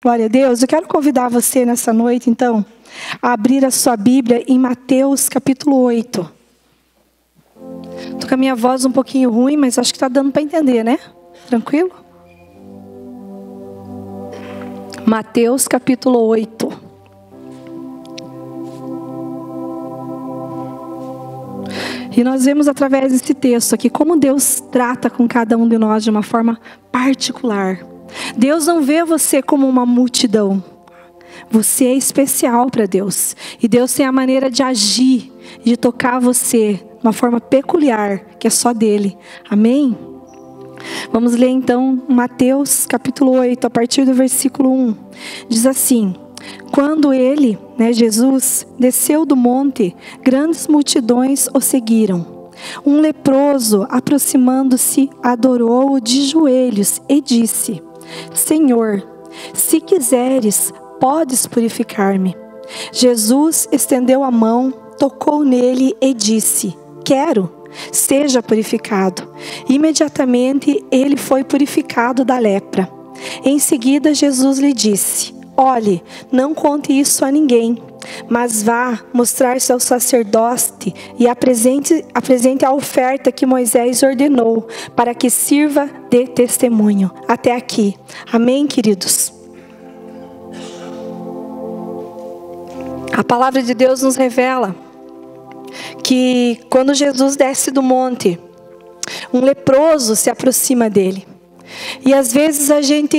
Glória a Deus. Eu quero convidar você nessa noite, então, a abrir a sua Bíblia em Mateus capítulo 8. Estou com a minha voz um pouquinho ruim, mas acho que está dando para entender, né? Tranquilo? Mateus capítulo 8. E nós vemos através desse texto aqui como Deus trata com cada um de nós de uma forma particular. Deus não vê você como uma multidão. Você é especial para Deus. E Deus tem a maneira de agir, de tocar você de uma forma peculiar, que é só dele. Amém? Vamos ler então Mateus capítulo 8, a partir do versículo 1. Diz assim: quando ele, Jesus, desceu do monte, grandes multidões o seguiram. Um leproso, aproximando-se, adorou-o de joelhos e disse: Senhor, se quiseres, podes purificar-me. Jesus estendeu a mão, tocou nele e disse: quero, seja purificado. Imediatamente ele foi purificado da lepra. Em seguida Jesus lhe disse: olhe, não conte isso a ninguém, mas vá mostrar-se ao sacerdote e apresente a oferta que Moisés ordenou, para que sirva de testemunho. Até aqui. Amém, queridos? A palavra de Deus nos revela que quando Jesus desce do monte, um leproso se aproxima dele. E às vezes a gente,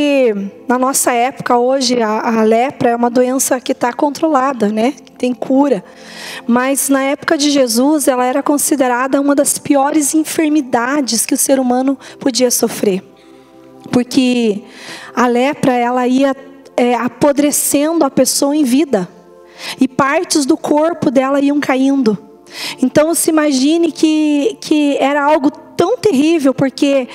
na nossa época hoje, a lepra é uma doença que está controlada, né? Tem cura. Mas na época de Jesus, ela era considerada uma das piores enfermidades que o ser humano podia sofrer. Porque a lepra, ela ia apodrecendo a pessoa em vida. E partes do corpo dela iam caindo. Então se imagine que era algo tão terrível, porque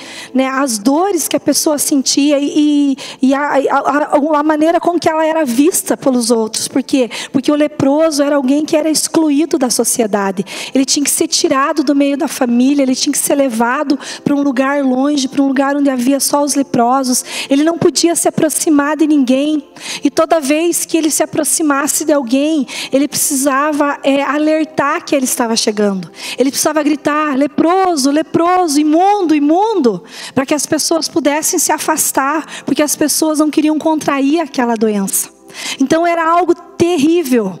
as dores que a pessoa sentia e a maneira com que ela era vista pelos outros. Por quê? Porque o leproso era alguém que era excluído da sociedade. Ele tinha que ser tirado do meio da família, ele tinha que ser levado para um lugar longe, para um lugar onde havia só os leprosos. Ele não podia se aproximar de ninguém. E toda vez que ele se aproximasse de alguém, ele precisava alertar que ele estava chegando. Ele precisava gritar: leproso, leproso, imundo, imundo, para que as pessoas pudessem se afastar, porque as pessoas não queriam contrair aquela doença. Então era algo terrível.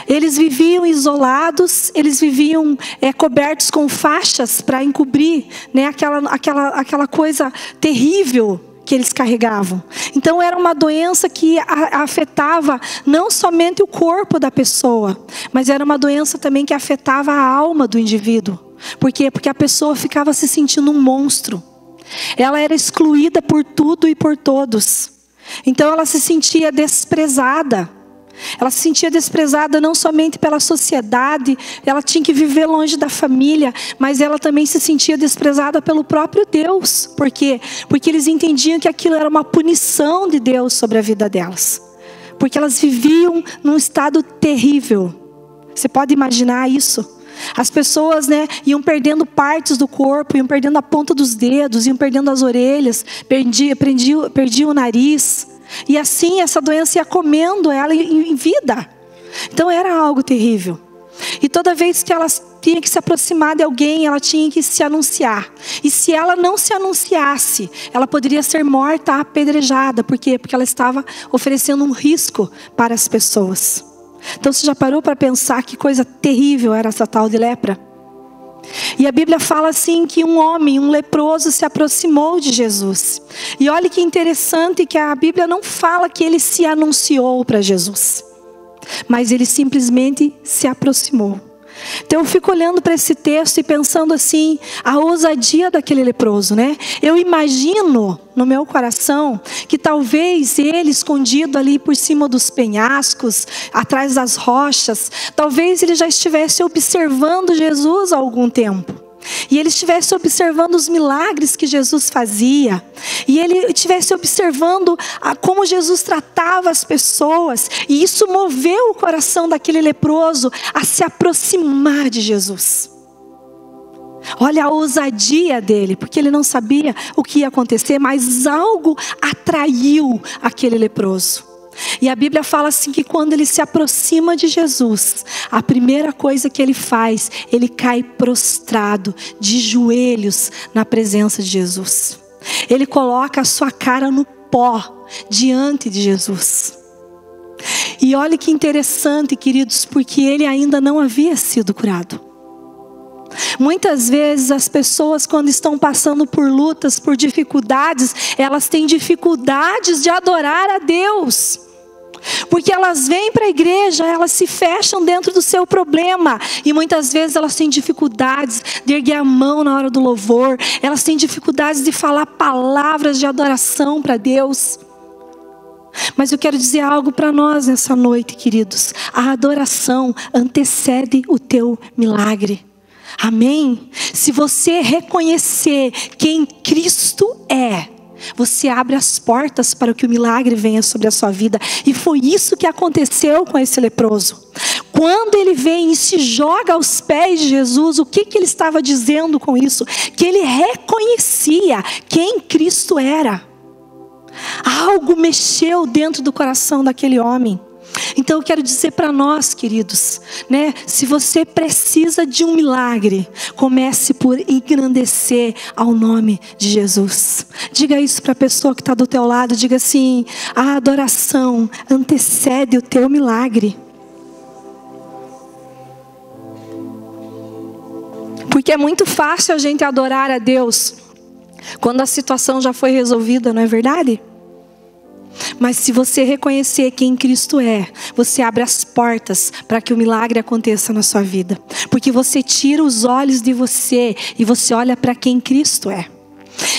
Eles viviam isolados, eles viviam cobertos com faixas para encobrir, aquela coisa terrível que eles carregavam. Então era uma doença que afetava não somente o corpo da pessoa, mas era uma doença também que afetava a alma do indivíduo. Por quê? Porque a pessoa ficava se sentindo um monstro. Ela era excluída por tudo e por todos. Então ela se sentia desprezada. Ela se sentia desprezada não somente pela sociedade, ela tinha que viver longe da família, mas ela também se sentia desprezada pelo próprio Deus. Por quê? Porque eles entendiam que aquilo era uma punição de Deus sobre a vida delas. Porque elas viviam num estado terrível. Você pode imaginar isso? As pessoas iam perdendo partes do corpo, iam perdendo a ponta dos dedos, iam perdendo as orelhas, perdiam o nariz. E assim essa doença ia comendo ela em vida. Então era algo terrível. E toda vez que ela tinha que se aproximar de alguém, ela tinha que se anunciar. E se ela não se anunciasse, ela poderia ser morta, apedrejada. Por quê? Porque ela estava oferecendo um risco para as pessoas. Então você já parou para pensar que coisa terrível era essa tal de lepra? E a Bíblia fala assim que um homem, um leproso, se aproximou de Jesus. E olha que interessante que a Bíblia não fala que ele se anunciou para Jesus, mas ele simplesmente se aproximou. Então eu fico olhando para esse texto e pensando assim, a ousadia daquele leproso, Eu imagino no meu coração que talvez ele, escondido ali por cima dos penhascos, atrás das rochas, talvez ele já estivesse observando Jesus há algum tempo. E ele estivesse observando os milagres que Jesus fazia. E ele estivesse observando como Jesus tratava as pessoas. E isso moveu o coração daquele leproso a se aproximar de Jesus. Olha a ousadia dele, porque ele não sabia o que ia acontecer, mas algo atraiu aquele leproso. E a Bíblia fala assim que quando ele se aproxima de Jesus, a primeira coisa que ele faz, ele cai prostrado, de joelhos na presença de Jesus. Ele coloca a sua cara no pó diante de Jesus. E olha que interessante, queridos, porque ele ainda não havia sido curado. Muitas vezes as pessoas, quando estão passando por lutas, por dificuldades, elas têm dificuldades de adorar a Deus. Porque elas vêm para a igreja, elas se fecham dentro do seu problema. E muitas vezes elas têm dificuldades de erguer a mão na hora do louvor. Elas têm dificuldades de falar palavras de adoração para Deus. Mas eu quero dizer algo para nós nessa noite, queridos. A adoração antecede o teu milagre. Amém? Se você reconhecer quem Cristo é, você abre as portas para que o milagre venha sobre a sua vida. E foi isso que aconteceu com esse leproso. Quando ele vem e se joga aos pés de Jesus, o que ele estava dizendo com isso? Que ele reconhecia quem Cristo era. Algo mexeu dentro do coração daquele homem. Então eu quero dizer para nós, queridos, né? Se você precisa de um milagre, comece por engrandecer ao nome de Jesus. Diga isso para a pessoa que está do teu lado. Diga assim: a adoração antecede o teu milagre. Porque é muito fácil a gente adorar a Deus quando a situação já foi resolvida, não é verdade? Mas se você reconhecer quem Cristo é, você abre as portas para que o milagre aconteça na sua vida. Porque você tira os olhos de você e você olha para quem Cristo é.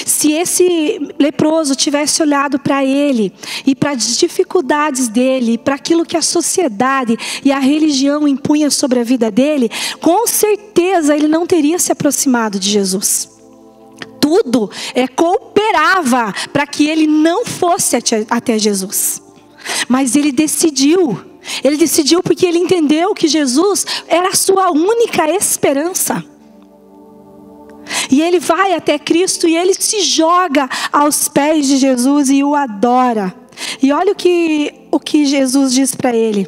Se esse leproso tivesse olhado para ele e para as dificuldades dele, para aquilo que a sociedade e a religião impunha sobre a vida dele, com certeza ele não teria se aproximado de Jesus. Tudo cooperava para que ele não fosse até Jesus. Mas ele decidiu porque ele entendeu que Jesus era a sua única esperança. E ele vai até Cristo e ele se joga aos pés de Jesus e o adora. E olha o que Jesus diz para ele.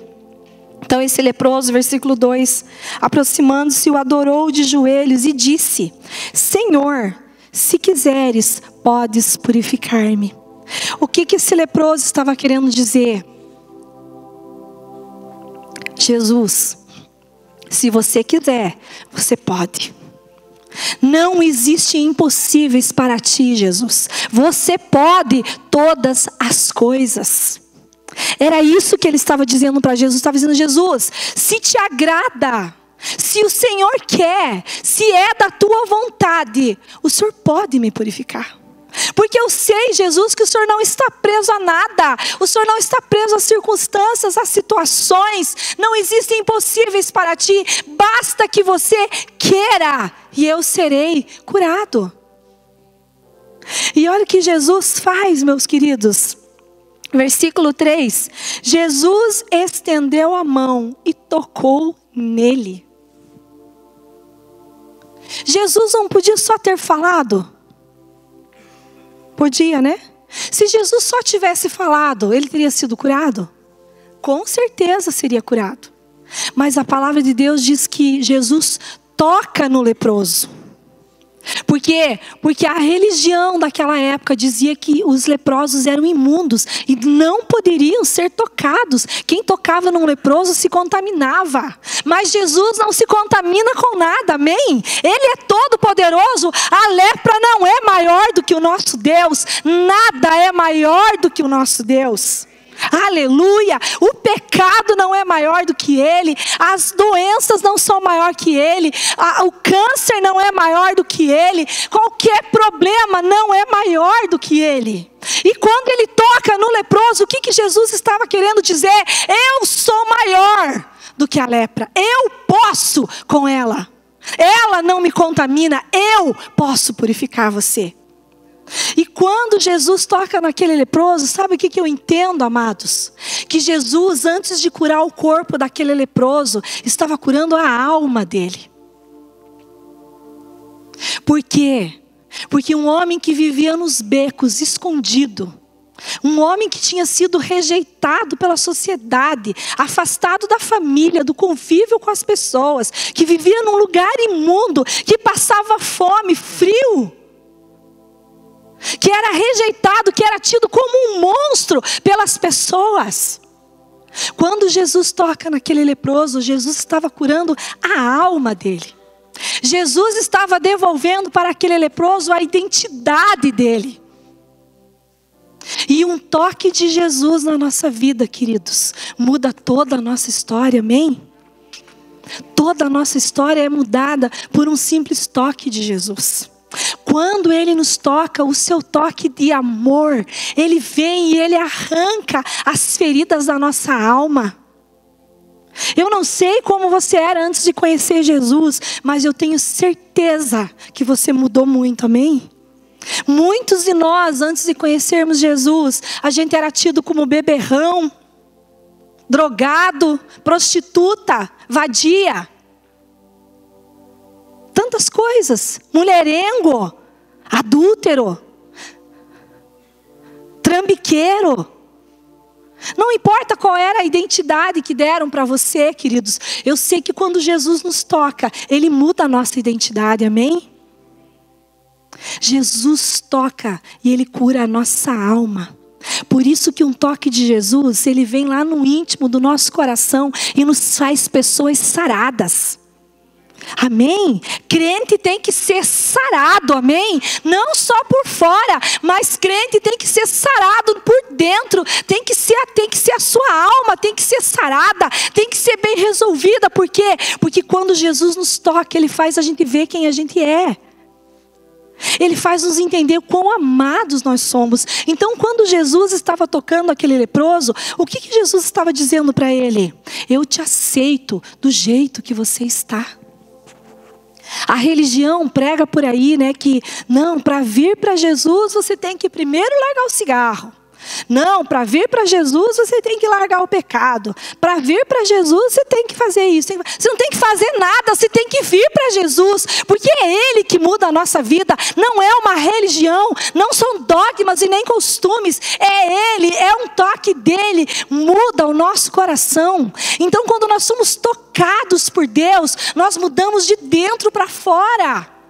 Então esse leproso, versículo 2, aproximando-se, o adorou de joelhos e disse: Senhor, se quiseres, podes purificar-me. O que esse leproso estava querendo dizer? Jesus, se você quiser, você pode. Não existe impossíveis para ti, Jesus. Você pode todas as coisas. Era isso que ele estava dizendo para Jesus. Estava dizendo: Jesus, se te agrada, se o Senhor quer, se é da tua vontade, o Senhor pode me purificar. Porque eu sei, Jesus, que o Senhor não está preso a nada. O Senhor não está preso às circunstâncias, às situações. Não existem impossíveis para ti. Basta que você queira e eu serei curado. E olha o que Jesus faz, meus queridos. Versículo 3. Jesus estendeu a mão e tocou nele. Jesus não podia só ter falado? Podia, né? Se Jesus só tivesse falado, ele teria sido curado? Com certeza seria curado. Mas a palavra de Deus diz que Jesus toca no leproso. Por quê? Porque a religião daquela época dizia que os leprosos eram imundos e não poderiam ser tocados. Quem tocava num leproso se contaminava. Mas Jesus não se contamina com nada, amém? Ele é todo poderoso. A lepra não é maior do que o nosso Deus. Nada é maior do que o nosso Deus. Aleluia, o pecado não é maior do que ele, as doenças não são maior que ele, o câncer não é maior do que ele, qualquer problema não é maior do que ele. E quando ele toca no leproso, o que Jesus estava querendo dizer? Eu sou maior do que a lepra, eu posso com ela, ela não me contamina, eu posso purificar você. E quando Jesus toca naquele leproso, sabe o que eu entendo, amados? Que Jesus, antes de curar o corpo daquele leproso, estava curando a alma dele. Por quê? Porque um homem que vivia nos becos, escondido, Um homem que tinha sido rejeitado pela sociedade, afastado da família, do convívio com as pessoas, que vivia num lugar imundo, que passava fome, frio, que era rejeitado, que era tido como um monstro pelas pessoas. Quando Jesus toca naquele leproso, Jesus estava curando a alma dele. Jesus estava devolvendo para aquele leproso a identidade dele. E um toque de Jesus na nossa vida, queridos, muda toda a nossa história, amém? Toda a nossa história é mudada por um simples toque de Jesus. Quando Ele nos toca, o seu toque de amor, Ele vem e Ele arranca as feridas da nossa alma. Eu não sei como você era antes de conhecer Jesus, mas eu tenho certeza que você mudou muito, amém? Muitos de nós, antes de conhecermos Jesus, a gente era tido como beberrão, drogado, prostituta, vadia. Tantas coisas, mulherengo, adúltero, trambiqueiro. Não importa qual era a identidade que deram para você, queridos. Eu sei que quando Jesus nos toca, Ele muda a nossa identidade, amém? Jesus toca e Ele cura a nossa alma. Por isso que um toque de Jesus, Ele vem lá no íntimo do nosso coração e nos faz pessoas saradas. Amém? Crente tem que ser sarado, amém? Não só por fora, mas crente tem que ser sarado por dentro. Tem que ser a sua alma, tem que ser sarada, tem que ser bem resolvida. Por quê? Porque quando Jesus nos toca, Ele faz a gente ver quem a gente é. Ele faz nos entender quão amados nós somos. Então, quando Jesus estava tocando aquele leproso, o que Jesus estava dizendo para ele? Eu te aceito do jeito que você está. A religião prega por aí, né, que não, para vir para Jesus você tem que primeiro largar o cigarro. Não, para vir para Jesus você tem que largar o pecado. Para vir para Jesus você tem que fazer isso. Você não tem que fazer nada, você tem que vir para Jesus. Porque é Ele que muda a nossa vida. Não é uma religião, não são dogmas e nem costumes. É Ele, é um toque dEle, muda o nosso coração. Então quando nós somos tocados por Deus, nós mudamos de dentro para fora.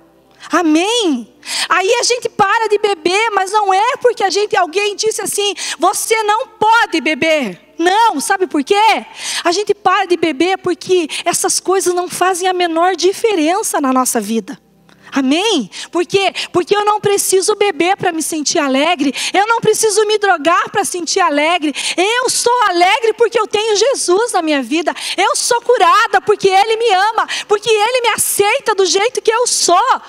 Amém? Aí a gente para de beber, mas não é porque alguém disse assim, você não pode beber. Não, sabe por quê? A gente para de beber porque essas coisas não fazem a menor diferença na nossa vida. Amém? Por quê? Porque eu não preciso beber para me sentir alegre. Eu não preciso me drogar para sentir alegre. Eu sou alegre porque eu tenho Jesus na minha vida. Eu sou curada porque Ele me ama. Porque Ele me aceita do jeito que eu sou.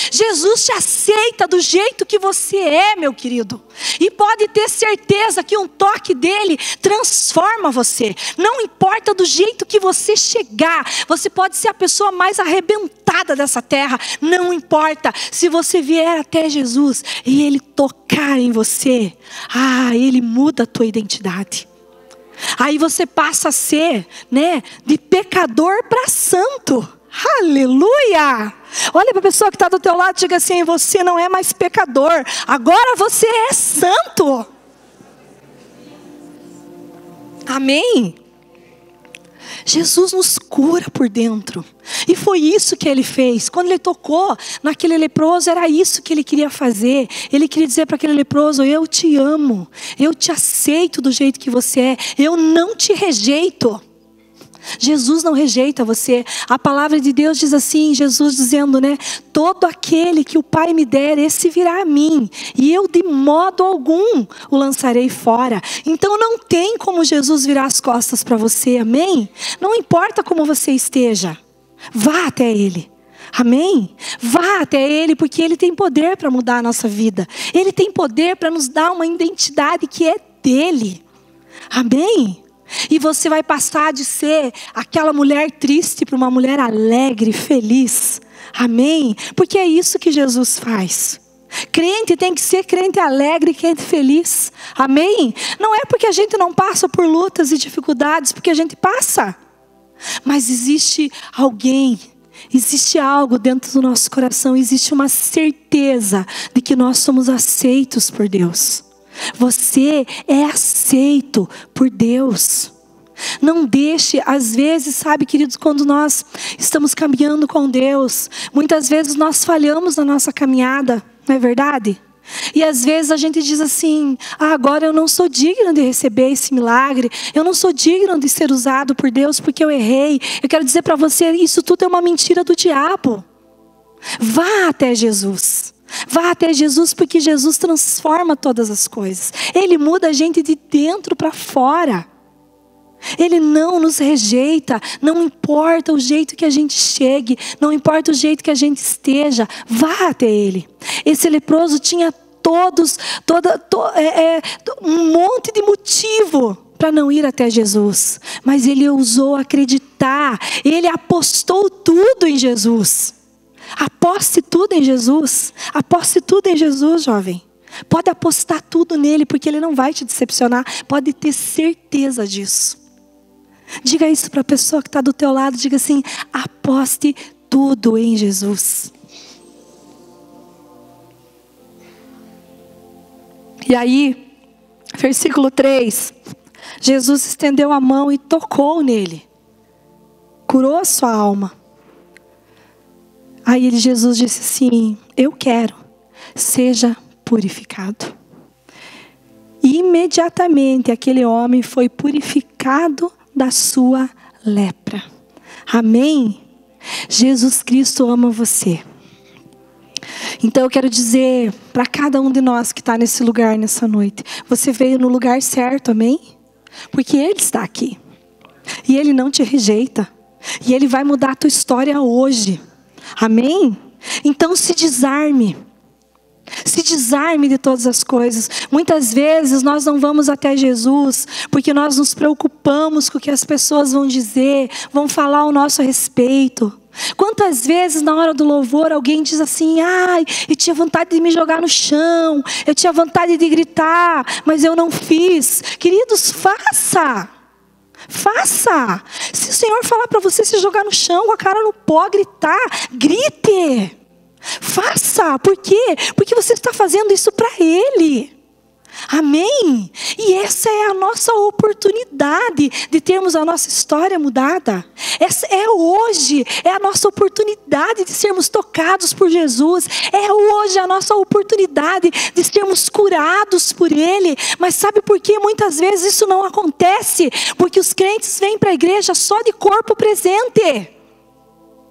Jesus te aceita do jeito que você é, meu querido. E pode ter certeza que um toque dele transforma você. Não importa do jeito que você chegar. Você pode ser a pessoa mais arrebentada dessa terra. Não importa. Se você vier até Jesus e Ele tocar em você, Ele muda a tua identidade. Aí você passa a ser, de pecador para santo. Aleluia! Olha para a pessoa que está do teu lado e diga assim, você não é mais pecador, agora você é santo. Amém? Jesus nos cura por dentro. E foi isso que Ele fez. Quando Ele tocou naquele leproso, era isso que Ele queria fazer. Ele queria dizer para aquele leproso, eu te amo, eu te aceito do jeito que você é, eu não te rejeito. Jesus não rejeita você. A palavra de Deus diz assim, Jesus dizendo, todo aquele que o Pai me der, esse virá a mim, e eu de modo algum o lançarei fora. Então não tem como Jesus virar as costas para você, amém? Não importa como você esteja, vá até Ele. Amém? Vá até Ele, porque Ele tem poder para mudar a nossa vida. Ele tem poder para nos dar uma identidade que é dEle. Amém? E você vai passar de ser aquela mulher triste para uma mulher alegre, feliz. Amém? Porque é isso que Jesus faz. Crente tem que ser crente alegre, crente feliz. Amém? Não é porque a gente não passa por lutas e dificuldades, porque a gente passa. Mas existe alguém, existe algo dentro do nosso coração, existe uma certeza de que nós somos aceitos por Deus. Você é aceito por Deus. Não deixe, às vezes, sabe, queridos, quando nós estamos caminhando com Deus, muitas vezes nós falhamos na nossa caminhada, não é verdade? E às vezes a gente diz assim: agora eu não sou digno de receber esse milagre, eu não sou digno de ser usado por Deus porque eu errei. Eu quero dizer para você, isso tudo é uma mentira do diabo. Vá até Jesus. Vá até Jesus, porque Jesus transforma todas as coisas. Ele muda a gente de dentro para fora. Ele não nos rejeita, não importa o jeito que a gente chegue, não importa o jeito que a gente esteja, vá até Ele. Esse leproso tinha um monte de motivo para não ir até Jesus, mas ele ousou acreditar, ele apostou tudo em Jesus. Aposte tudo em Jesus, aposte tudo em Jesus, jovem. Pode apostar tudo nele, porque Ele não vai te decepcionar, pode ter certeza disso. Diga isso para a pessoa que está do teu lado, diga assim: aposte tudo em Jesus. E aí, versículo 3, Jesus estendeu a mão e tocou nele, curou a sua alma. Aí Jesus disse assim: eu quero, seja purificado. E imediatamente aquele homem foi purificado da sua lepra. Amém? Jesus Cristo ama você. Então eu quero dizer para cada um de nós que está nesse lugar nessa noite: você veio no lugar certo, amém? Porque Ele está aqui. E Ele não te rejeita. E Ele vai mudar a tua história hoje. Amém? Então se desarme. Se desarme de todas as coisas. Muitas vezes nós não vamos até Jesus porque nós nos preocupamos com o que as pessoas vão dizer, vão falar ao nosso respeito. Quantas vezes na hora do louvor alguém diz assim: ai, eu tinha vontade de me jogar no chão, eu tinha vontade de gritar, mas eu não fiz. Queridos, faça. Faça. Se o Senhor falar para você se jogar no chão com a cara no pó, gritar, grite. Faça. Por quê? Porque você está fazendo isso para Ele. Amém? E essa é a nossa oportunidade de termos a nossa história mudada. Essa é hoje, é a nossa oportunidade de sermos tocados por Jesus. É hoje a nossa oportunidade de sermos curados por Ele. Mas sabe por que muitas vezes isso não acontece? Porque os crentes vêm para a igreja só de corpo presente.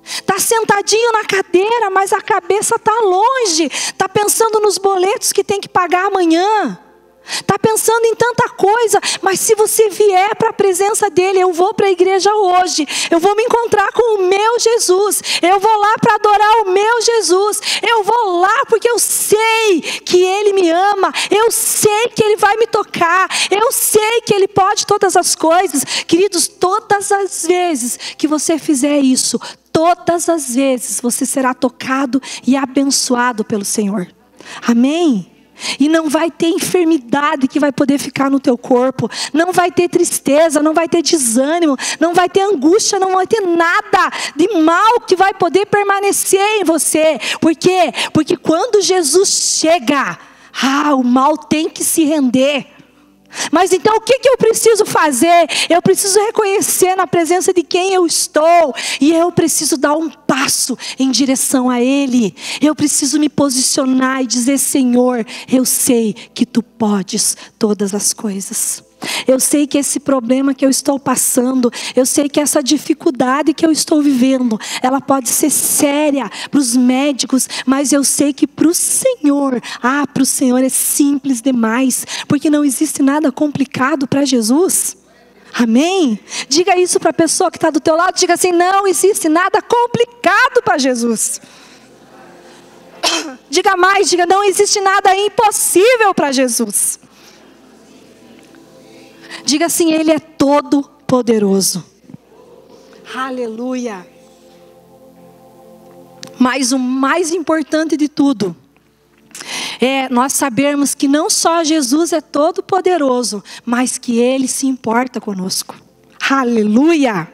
Está sentadinho na cadeira, mas a cabeça está longe. Está pensando nos boletos que tem que pagar amanhã. Está pensando em tanta coisa, mas se você vier para a presença dEle: eu vou para a igreja hoje, eu vou me encontrar com o meu Jesus, eu vou lá para adorar o meu Jesus, eu vou lá porque eu sei que Ele me ama, eu sei que Ele vai me tocar, eu sei que Ele pode todas as coisas. Queridos, todas as vezes que você fizer isso, todas as vezes você será tocado e abençoado pelo Senhor. Amém? E não vai ter enfermidade que vai poder ficar no teu corpo. Não vai ter tristeza, não vai ter desânimo, não vai ter angústia, não vai ter nada de mal que vai poder permanecer em você. Por quê? Porque quando Jesus chega, o mal tem que se render. Mas então o que eu preciso fazer? Eu preciso reconhecer na presença de quem eu estou. E eu preciso dar um passo em direção a Ele. Eu preciso me posicionar e dizer: Senhor, eu sei que Tu podes todas as coisas. Eu sei que esse problema que eu estou passando, eu sei que essa dificuldade que eu estou vivendo, ela pode ser séria para os médicos, mas eu sei que para o Senhor é simples demais, porque não existe nada complicado para Jesus. Amém? Diga isso para a pessoa que está do teu lado, diga assim: não existe nada complicado para Jesus. Diga mais, diga: não existe nada impossível para Jesus. Diga assim: Ele é todo poderoso. Aleluia. Mas o mais importante de tudo é nós sabermos que não só Jesus é todo poderoso, mas que Ele se importa conosco. Aleluia.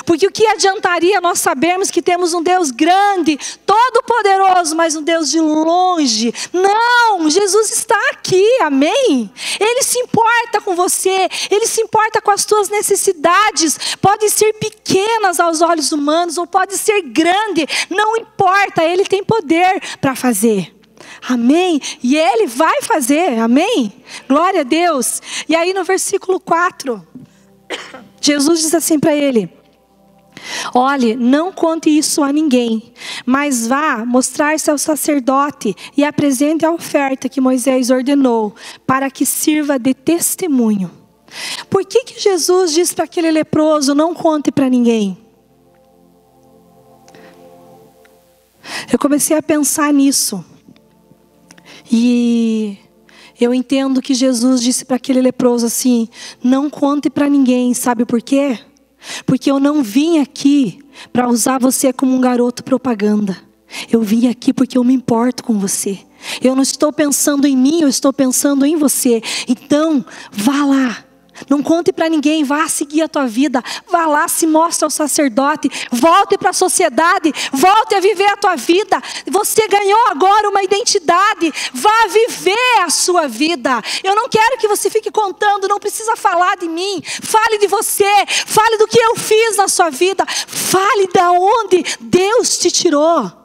Porque o que adiantaria nós sabermos que temos um Deus grande, todo-poderoso, mas um Deus de longe? Não, Jesus está aqui, amém? Ele se importa com você, Ele se importa com as tuas necessidades. Podem ser pequenas aos olhos humanos, ou pode ser grande, não importa, Ele tem poder para fazer. Amém? E Ele vai fazer, amém? Glória a Deus. E aí no versículo 4, Jesus diz assim para ele: olhe, não conte isso a ninguém, mas vá mostrar-se ao sacerdote e apresente a oferta que Moisés ordenou, para que sirva de testemunho. Por que Jesus disse para aquele leproso: não conte para ninguém? Eu comecei a pensar nisso. E eu entendo que Jesus disse para aquele leproso assim: não conte para ninguém. Sabe por quê? Porque eu não vim aqui para usar você como um garoto propaganda. Eu vim aqui porque eu me importo com você. Eu não estou pensando em mim, eu estou pensando em você. Então, vá lá. Não conte para ninguém, vá seguir a tua vida. Vá lá, se mostre ao sacerdote. Volte para a sociedade, volte a viver a tua vida. Você ganhou agora uma identidade. Vá viver a sua vida. Eu não quero que você fique contando, não precisa falar de mim. Fale de você, fale do que eu fiz na sua vida. Fale de onde Deus te tirou.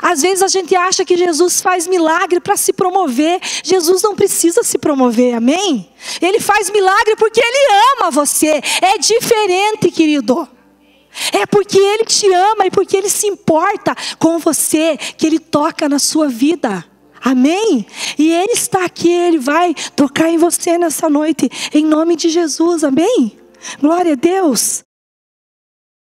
Às vezes a gente acha que Jesus faz milagre para se promover. Jesus não precisa se promover, amém? Ele faz milagre porque Ele ama você. É diferente, querido. É porque Ele te ama e porque Ele se importa com você que Ele toca na sua vida. Amém? E Ele está aqui, Ele vai tocar em você nessa noite, em nome de Jesus, amém? Glória a Deus.